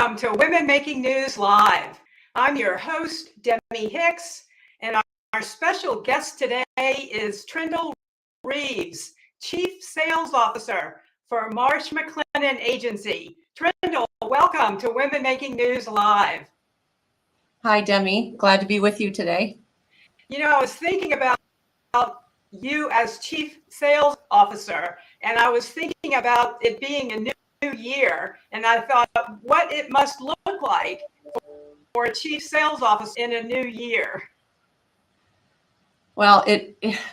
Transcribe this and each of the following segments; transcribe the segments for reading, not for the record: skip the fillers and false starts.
welcome to Women Making News Live. I'm your host, Demi Hicks, and our special guest today is Trindl Reeves, Chief Sales Officer for Marsh McLennan Agency. Trindl, welcome to Women Making News Live. Hi, Demi. Glad to be with you today. You know, I was thinking about you as Chief Sales Officer, and I was thinking about it being a new year, and I thought what it must look like for a Chief Sales Officer in a new year. Well,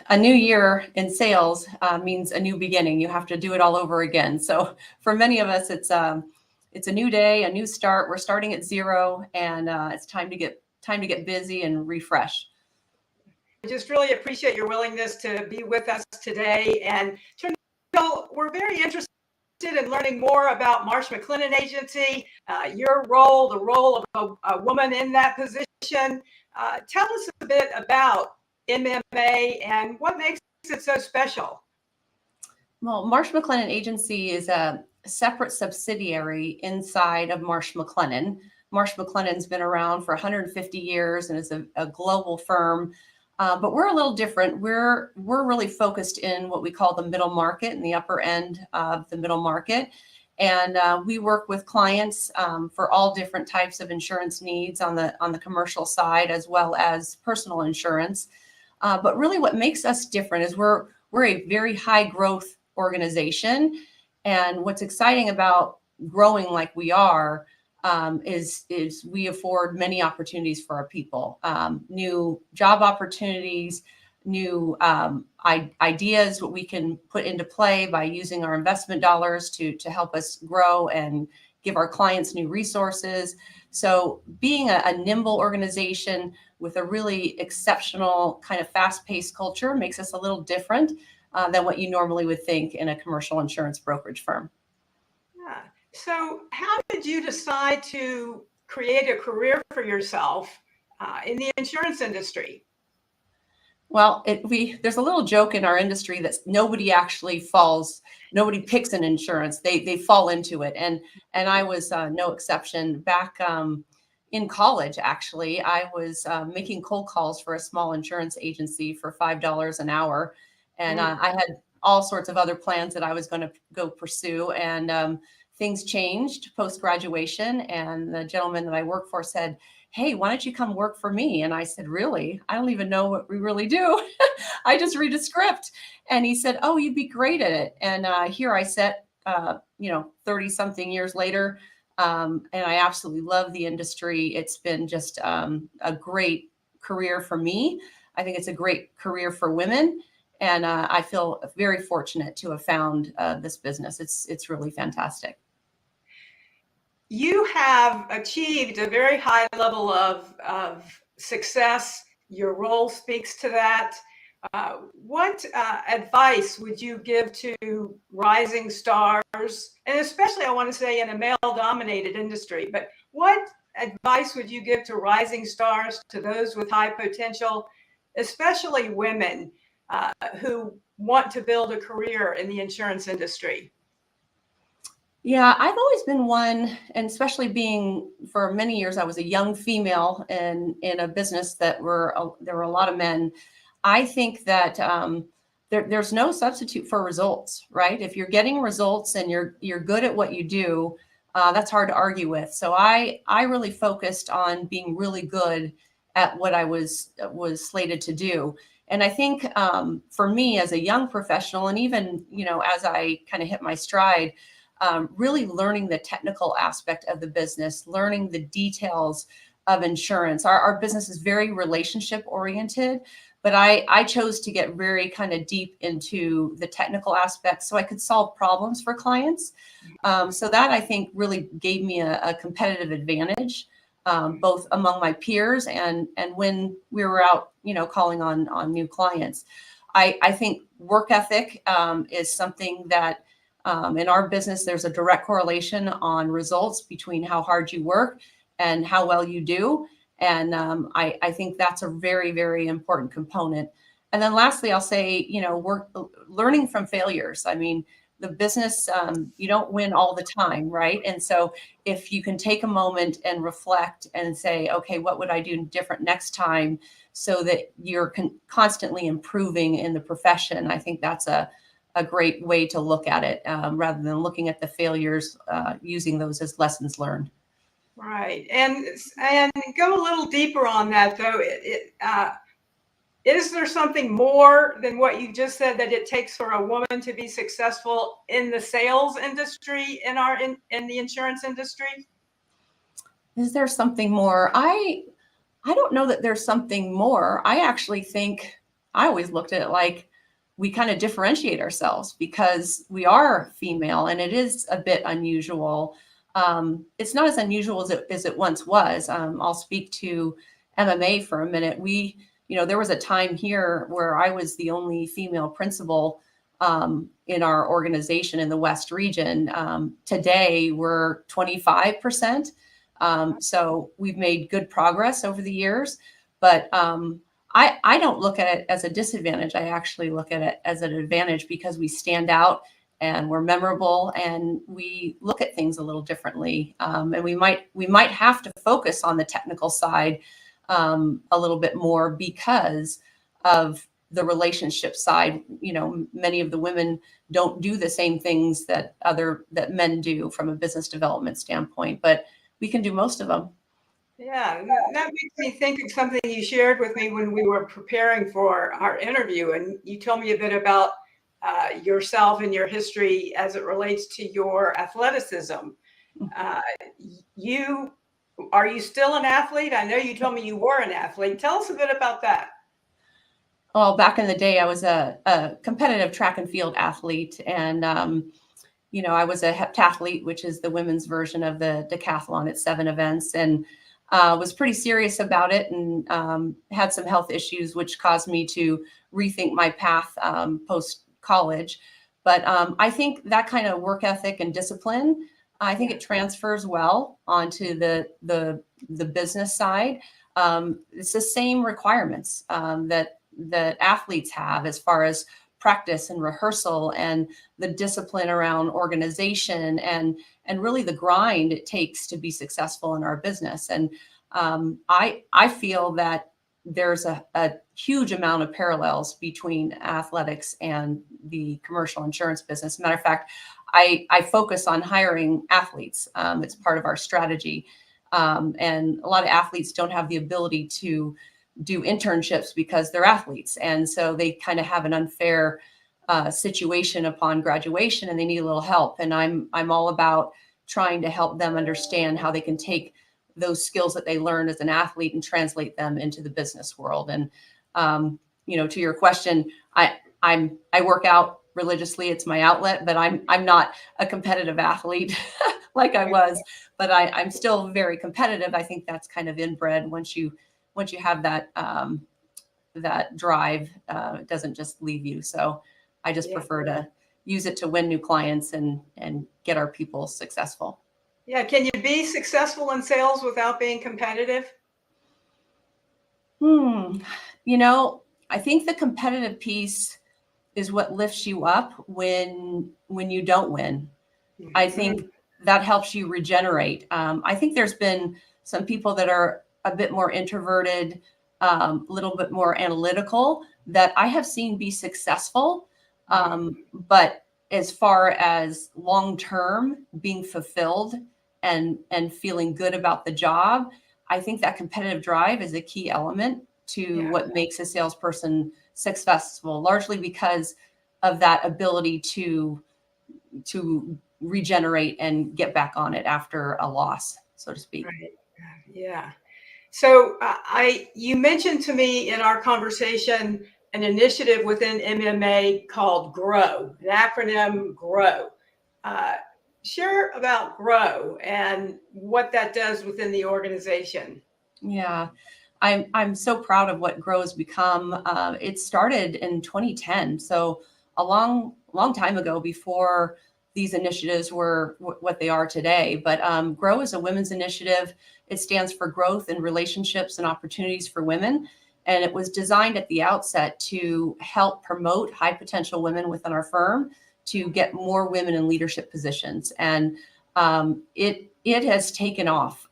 a new year in sales means a new beginning. You have to do it all over again. So for many of us, it's a new day, a new start. We're starting at zero, and it's time to get busy and refresh. I just really appreciate your willingness to be with us today. And Trindl, we're very interested in learning more about Marsh McLennan Agency, your role, the role of a woman in that position. Tell us a bit about MMA and what makes it so special. Well, Marsh McLennan Agency is a separate subsidiary inside of Marsh McLennan. Marsh McLennan's been around for 150 years and is a global firm. But we're a little different. We're really focused in what we call the middle market and the upper end of the middle market. And we work with clients for all different types of insurance needs on the commercial side, as well as personal insurance. But really what makes us different is we're a very high growth organization. And what's exciting about growing like we are is we afford many opportunities for our people, new job opportunities, new ideas what we can put into play by using our investment dollars to help us grow and give our clients new resources. So being a nimble organization with a really exceptional kind of fast-paced culture makes us a little different than what you normally would think in a commercial insurance brokerage firm. Yeah. So how did you decide to create a career for yourself in the insurance industry? Well, there's a little joke in our industry that nobody picks an insurance. They fall into it. And I was no exception. Back in college, actually, I was making cold calls for a small insurance agency for $5 an hour. And I had all sorts of other plans that I was going to go pursue. And things changed post-graduation, and the gentleman that I work for said, "Hey, why don't you come work for me?" And I said, "Really? I don't even know what we really do. I just read a script." And he said, "Oh, you'd be great at it." And here I sit, 30 something years later. And I absolutely love the industry. It's been just a great career for me. I think it's a great career for women. And I feel very fortunate to have found this business. It's really fantastic. You have achieved a very high level of success. Your role speaks to that. What advice would you give to rising stars, and especially I want to say in a male-dominated industry, but what advice would you give to rising stars, to those with high potential, especially women who want to build a career in the insurance industry? Yeah, I've always been one, and especially being for many years, I was a young female in a business there were a lot of men. I think that there's no substitute for results, right? If you're getting results and you're good at what you do, that's hard to argue with. So I really focused on being really good at what I was slated to do. And I think for me as a young professional, and even as I kind of hit my stride, really learning the technical aspect of the business, learning the details of insurance. Our business is very relationship oriented, but I chose to get very kind of deep into the technical aspects so I could solve problems for clients. So that I think really gave me a competitive advantage, both among my peers and when we were out, calling on new clients. I think work ethic is something that in our business, there's a direct correlation on results between how hard you work and how well you do. And I think that's a very, very important component. And then lastly, I'll say, learning from failures. I mean, the business, you don't win all the time, right? And so if you can take a moment and reflect and say, okay, what would I do different next time so that you're constantly improving in the profession? I think that's a great way to look at it, rather than looking at the failures, using those as lessons learned. Right. And go a little deeper on that, though. Is there something more than what you just said that it takes for a woman to be successful in the sales industry, in the insurance industry? Is there something more? I don't know that there's something more. I actually think I always looked at it like we kind of differentiate ourselves because we are female and it is a bit unusual. It's not as unusual as it once was. I'll speak to MMA for a minute. There was a time here where I was the only female principal in our organization in the West region. Today, we're 25%. So we've made good progress over the years, but I don't look at it as a disadvantage. I actually look at it as an advantage because we stand out and we're memorable and we look at things a little differently. And we might have to focus on the technical side a little bit more because of the relationship side. Many of the women don't do the same things that men do from a business development standpoint, but we can do most of them. Yeah, that makes me think of something you shared with me when we were preparing for our interview, and you told me a bit about yourself and your history as it relates to your athleticism. Are you still an athlete? I know you told me you were an athlete. Tell us a bit about that. Well, back in the day, I was a competitive track and field athlete, and I was a heptathlete, which is the women's version of the decathlon at 7 events, and was pretty serious about it and had some health issues, which caused me to rethink my path post-college. But I think that kind of work ethic and discipline, I think it transfers well onto the business side. It's the same requirements that athletes have as far as practice and rehearsal and the discipline around organization and really the grind it takes to be successful in our business. And I feel that there's a huge amount of parallels between athletics and the commercial insurance business. Matter of fact, I focus on hiring athletes. It's part of our strategy. And a lot of athletes don't have the ability to do internships because they're athletes. And so they kind of have an unfair situation upon graduation and they need a little help. And I'm all about trying to help them understand how they can take those skills that they learned as an athlete and translate them into the business world. And, to your question, I work out religiously. It's my outlet, but I'm not a competitive athlete like I was, but I'm still very competitive. I think that's kind of inbred once you have that drive, it doesn't just leave you. So I just prefer to use it to win new clients and get our people successful. Yeah. Can you be successful in sales without being competitive? I think the competitive piece is what lifts you up when you don't win. Mm-hmm. I think that helps you regenerate. I think there's been some people that are a bit more introverted, a little bit more analytical that I have seen be successful. But as far as long-term being fulfilled and feeling good about the job, I think that competitive drive is a key element to what makes a salesperson successful, largely because of that ability to regenerate and get back on it after a loss, so to speak. Right. Yeah. So you mentioned to me in our conversation an initiative within MMA called GROW, an acronym GROW. Share about GROW and what that does within the organization. Yeah, I'm so proud of what GROW has become. It started in 2010, so a long time ago, before these initiatives were what they are today. But GROW is a women's initiative. It stands for Growth in Relationships and Opportunities for Women. And it was designed at the outset to help promote high potential women within our firm to get more women in leadership positions. And it has taken off.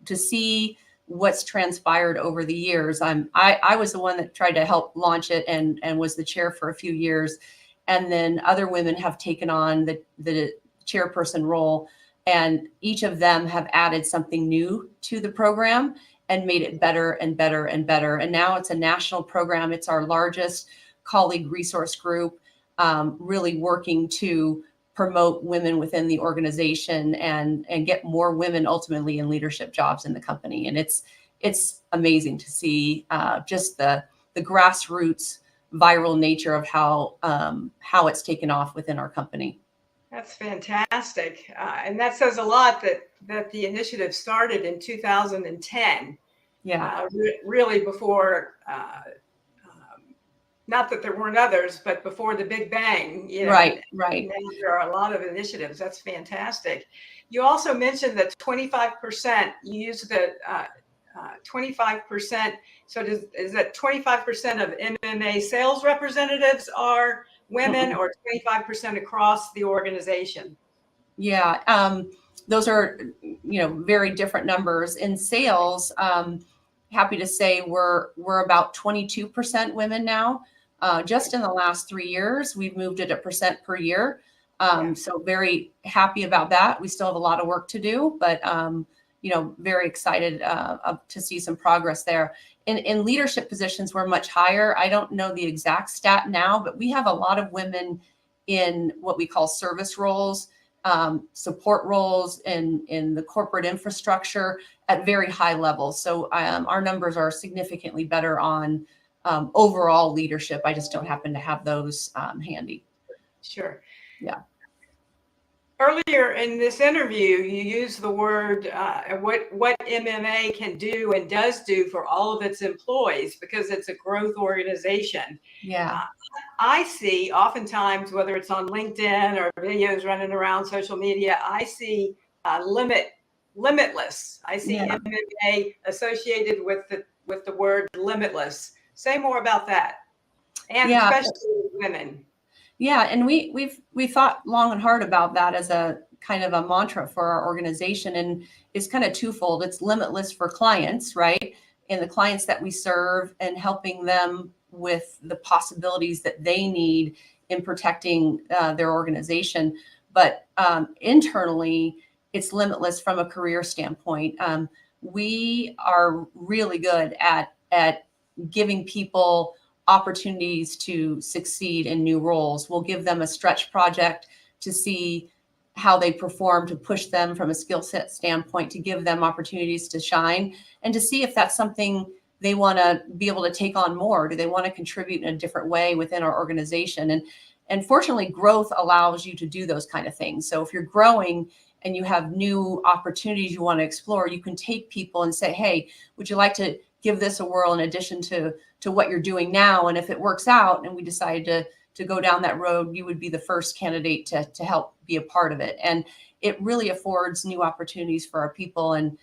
To see what's transpired over the years, I was the one that tried to help launch it and was the chair for a few years. And then other women have taken on the chairperson role, and each of them have added something new to the program and made it better and better and better. And now it's a national program. It's our largest colleague resource group, really working to promote women within the organization and get more women ultimately in leadership jobs in the company. And it's amazing to see just the grassroots viral nature of how it's taken off within our company. That's fantastic. And that says a lot that the initiative started in 2010. Yeah. Really before, not that there weren't others, but before the Big Bang. Right. Now there are a lot of initiatives. That's fantastic. You also mentioned that 25%, you use the 25%. So is that 25% of MMA sales representatives are women, or 25% across the organization? Yeah, those are very different numbers. In sales, happy to say we're about 22% women now. Just in the last 3 years, we've moved it 1% per year. So very happy about that. We still have a lot of work to do, but very excited to see some progress there. In leadership positions, we're much higher. I don't know the exact stat now, but we have a lot of women in what we call service roles, support roles in the corporate infrastructure at very high levels. So our numbers are significantly better on overall leadership. I just don't happen to have those handy. Sure. Yeah. Earlier in this interview, you used the word what MMA can do and does do for all of its employees, because it's a growth organization. Yeah. I see oftentimes, whether it's on LinkedIn or videos running around social media, I see limitless. I see MMA associated with the word limitless. Say more about that, and especially women. Yeah, and we thought long and hard about that as a kind of a mantra for our organization, and it's kind of twofold. It's limitless for clients, right? And the clients that we serve, and helping them with the possibilities that they need in protecting their organization. But internally, it's limitless from a career standpoint. We are really good at giving people opportunities to succeed in new roles. We'll give them a stretch project to see how they perform, to push them from a skill set standpoint, to give them opportunities to shine, and to see if that's something they want to be able to take on more. Do they want to contribute in a different way within our organization? And fortunately, growth allows you to do those kind of things. So if you're growing and you have new opportunities you want to explore, you can take people and say, hey, would you like to give this a whirl in addition to what you're doing now? And if it works out and we decide to go down that road, you would be the first candidate to help be a part of it. And it really affords new opportunities for our people. And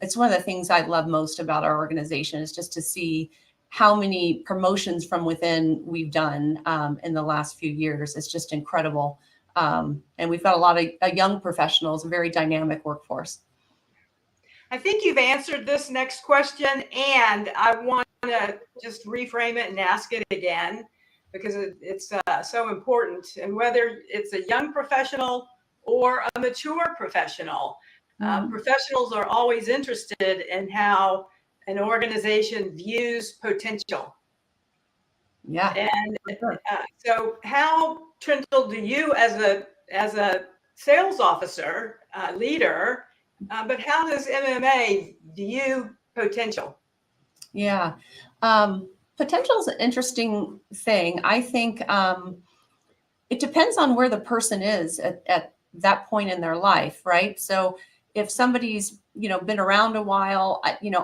it's one of the things I love most about our organization, is just to see how many promotions from within we've done in the last few years. It's just incredible. And we've got a lot of young professionals, a very dynamic workforce. I think you've answered this next question, and I want to just reframe it and ask it again, because it's so important. And whether it's a young professional or a mature professional, professionals are always interested in how an organization views potential. Yeah. And so how, Trindl, do you as a sales officer, leader, but how does MMA view potential? Yeah. Potential is an interesting thing. I think it depends on where the person is at that point in their life, right? So if somebody's, been around a while,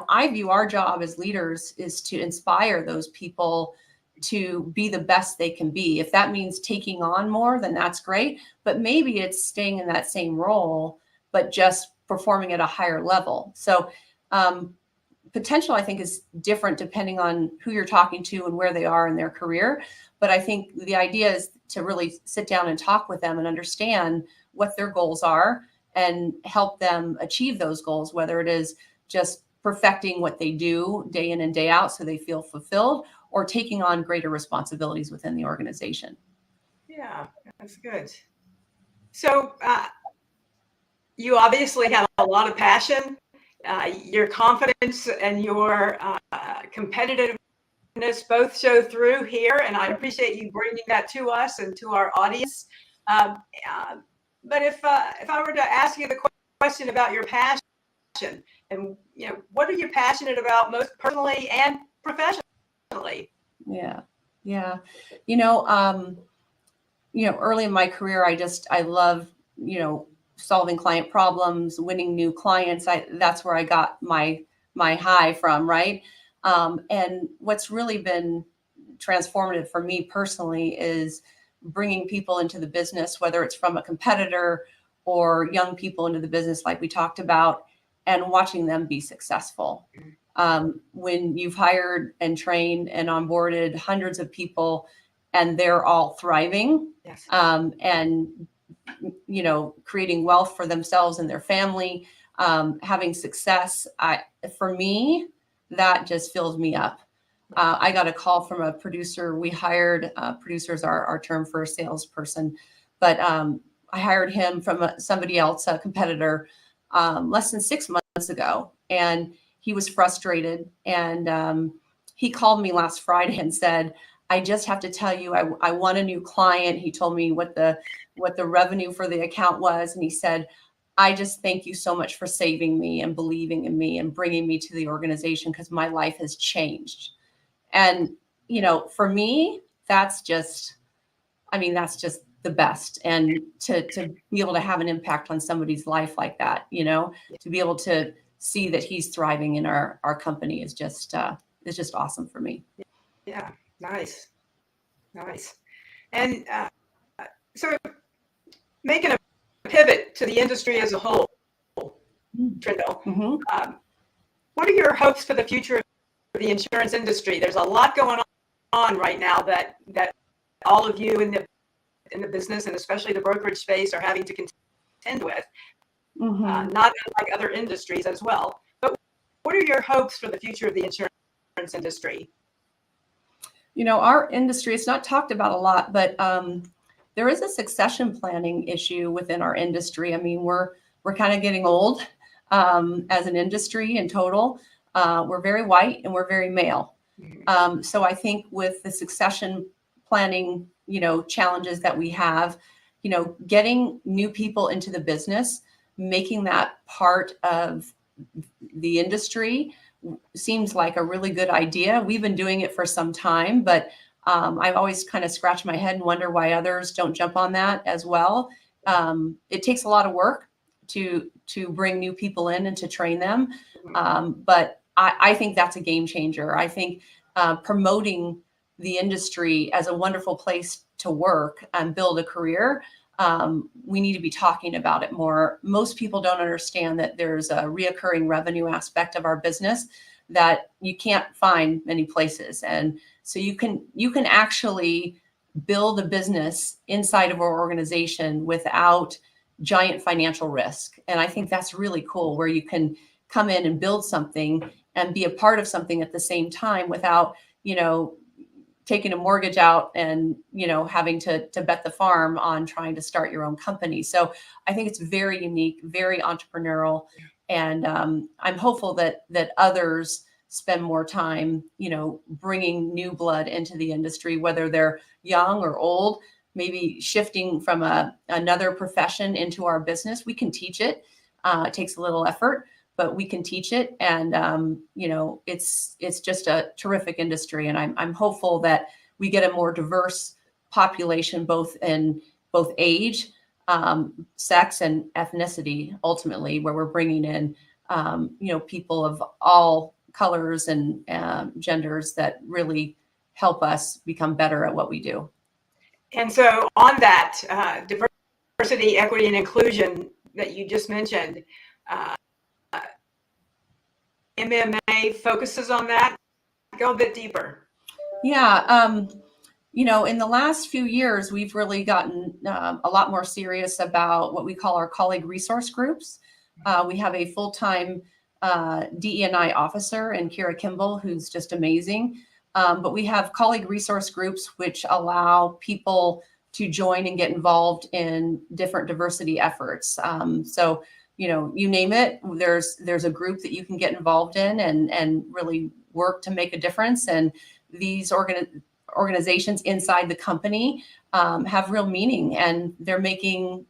I view our job as leaders is to inspire those people to be the best they can be. If that means taking on more, then that's great. But maybe it's staying in that same role, but just performing at a higher level. So potential, I think, is different depending on who you're talking to and where they are in their career. But I think the idea is to really sit down and talk with them and understand what their goals are and help them achieve those goals, whether it is just perfecting what they do day in and day out so they feel fulfilled, or taking on greater responsibilities within the organization. Yeah, that's good. So you obviously have a lot of passion. Your confidence and your competitiveness both show through here, and I appreciate you bringing that to us and to our audience. But if I were to ask you the question about your passion, and what are you passionate about most personally and professionally? Yeah, yeah. Early in my career, I love solving client problems, winning new clients. That's where I got my high from, right? And what's really been transformative for me personally is bringing people into the business, whether it's from a competitor or young people into the business, like we talked about, and watching them be successful. When you've hired and trained and onboarded hundreds of people and they're all thriving, Yes. And creating wealth for themselves and their family, having success, for me, that just fills me up. I got a call from a producer. We hired producers, our term for a salesperson, but I hired him from somebody else, a competitor, less than 6 months ago, and he was frustrated. And he called me last Friday and said, "I just have to tell you, I won a new client." He told me what the revenue for the account was, and he said, "I just thank you so much for saving me and believing in me and bringing me to the organization, because my life has changed." And for me, that's just the best. And to be able to have an impact on somebody's life like that, to be able to see that he's thriving in our company is just awesome for me. Yeah, nice. And so making a pivot to the industry as a whole, Trindl, Mm-hmm. What are your hopes for the future of the insurance industry? There's a lot going on right now that all of you in the business, and especially the brokerage space, are having to contend with. Mm-hmm. Not unlike other industries as well. But what are your hopes for the future of the insurance industry? Our industry, it's not talked about a lot, but there is a succession planning issue within our industry. I mean, we're kind of getting old as an industry in total. We're very white and we're very male. So I think with the succession planning, challenges that we have, getting new people into the business, making that part of the industry seems like a really good idea. We've been doing it for some time, but I've always kind of scratched my head and wonder why others don't jump on that as well. It takes a lot of work to bring new people in and to train them. But I think that's a game changer. I think promoting the industry as a wonderful place to work and build a career, we need to be talking about it more. Most people don't understand that there's a reoccurring revenue aspect of our business that you can't find many places. And so you can actually build a business inside of our organization without giant financial risk. And I think that's really cool, where you can come in and build something and be a part of something at the same time without, taking a mortgage out and, having to bet the farm on trying to start your own company. So I think it's very unique, very entrepreneurial. And I'm hopeful that others spend more time, bringing new blood into the industry, whether they're young or old, maybe shifting from another profession into our business. We can teach it. It takes a little effort, but we can teach it. And, it's just a terrific industry. And I'm hopeful that we get a more diverse population, both age, sex, and ethnicity, ultimately, where we're bringing in, people of all colors and genders that really help us become better at what we do. And so on that, diversity, equity, and inclusion that you just mentioned, MMA focuses on that. Go a bit deeper. Yeah. In the last few years, we've really gotten a lot more serious about what we call our colleague resource groups. We have a full-time DE&I officer in Kira Kimball, who's just amazing. But we have colleague resource groups, which allow people to join and get involved in different diversity efforts. So, you name it, there's a group that you can get involved in and really work to make a difference. And these organizations inside the company have real meaning, and they're making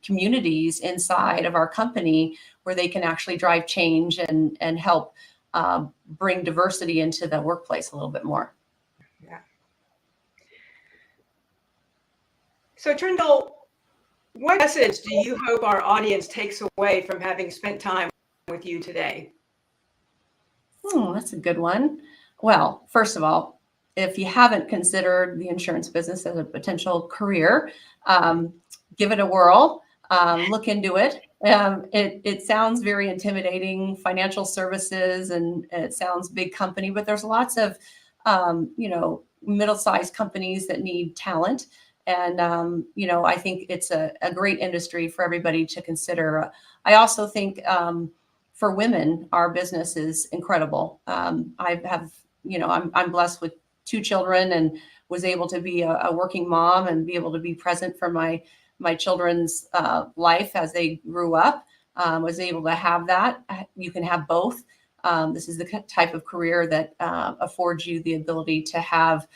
communities inside of our company where they can actually drive change and help bring diversity into the workplace a little bit more. Yeah. So Trindl, what message do you hope our audience takes away from having spent time with you today? That's a good one. Well, first of all, if you haven't considered the insurance business as a potential career, give it a whirl, look into it. It sounds very intimidating, financial services, and it sounds big company, but there's lots of, middle-sized companies that need talent. And, I think it's a great industry for everybody to consider. I also think for women, our business is incredible. I have, I'm blessed with 2 children and was able to be a working mom and be able to be present for my children's life as they grew up. Was able to have that. You can have both. This is the type of career that affords you the ability to have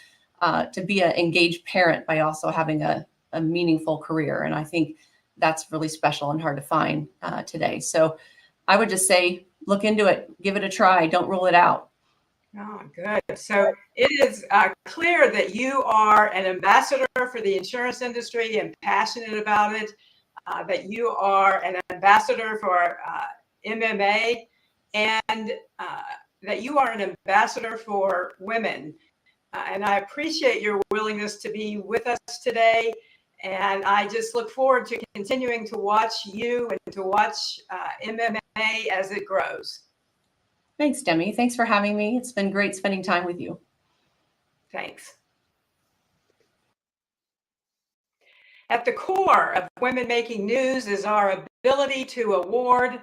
to be an engaged parent by also having a meaningful career. And I think that's really special and hard to find today. So I would just say, look into it, give it a try, don't rule it out. Oh, good. So it is clear that you are an ambassador for the insurance industry and passionate about it, that you are an ambassador for MMA, and that you are an ambassador for women. And I appreciate your willingness to be with us today. And I just look forward to continuing to watch you and to watch MMA as it grows. Thanks, Demi. Thanks for having me. It's been great spending time with you. Thanks. At the core of Women Making News is our ability to award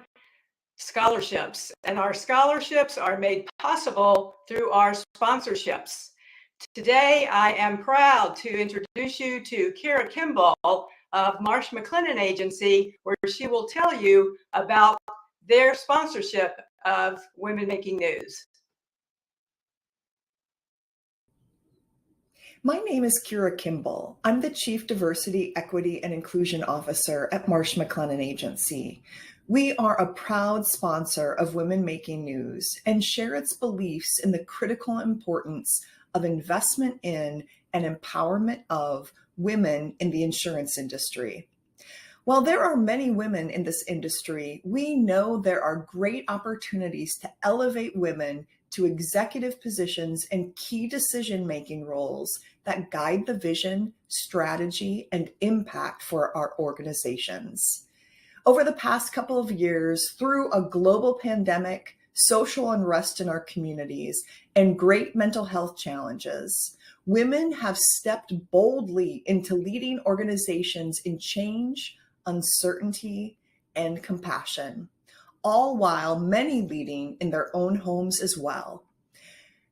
scholarships. And our scholarships are made possible through our sponsorships. Today, I am proud to introduce you to Kira Kimball of Marsh McLennan Agency, where she will tell you about their sponsorship of Women Making News. My name is Kira Kimball. I'm the Chief Diversity, Equity, and Inclusion Officer at Marsh McLennan Agency. We are a proud sponsor of Women Making News and share its beliefs in the critical importance of investment in and empowerment of women in the insurance industry. While there are many women in this industry, we know there are great opportunities to elevate women to executive positions and key decision-making roles that guide the vision, strategy, and impact for our organizations. Over the past couple of years, through a global pandemic, social unrest in our communities, and great mental health challenges, women have stepped boldly into leading organizations in change, uncertainty, and compassion, all while many leading in their own homes as well.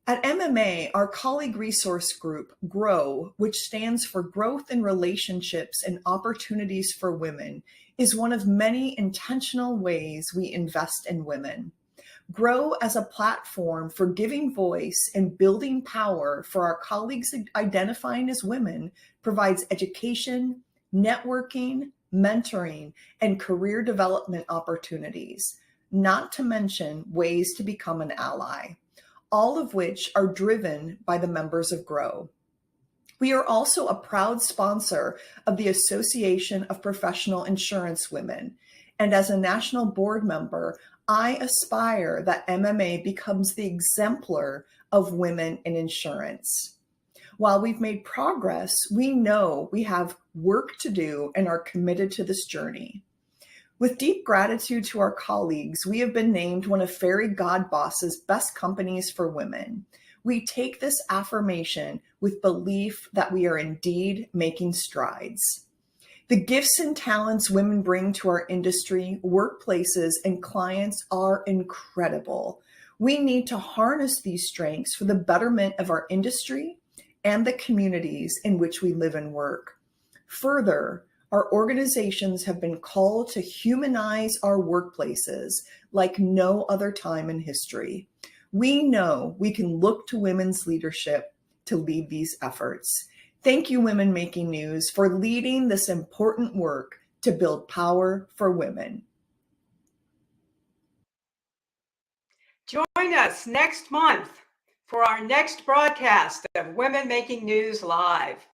At MMA, our colleague resource group, GROW, which stands for Growth in Relationships and Opportunities for Women, is one of many intentional ways we invest in women. GROW as a platform for giving voice and building power for our colleagues identifying as women provides education, networking, mentoring, and career development opportunities, not to mention ways to become an ally, all of which are driven by the members of GROW. We are also a proud sponsor of the Association of Professional Insurance Women, and as a national board member, I aspire that MMA becomes the exemplar of women in insurance. While we've made progress, we know we have work to do and are committed to this journey. With deep gratitude to our colleagues, we have been named one of Fairy Godboss's best companies for women. We take this affirmation with belief that we are indeed making strides. The gifts and talents women bring to our industry, workplaces, and clients are incredible. We need to harness these strengths for the betterment of our industry and the communities in which we live and work. Further, our organizations have been called to humanize our workplaces like no other time in history. We know we can look to women's leadership to lead these efforts. Thank you, Women Making News, for leading this important work to build power for women. Join us next month for our next broadcast of Women Making News Live.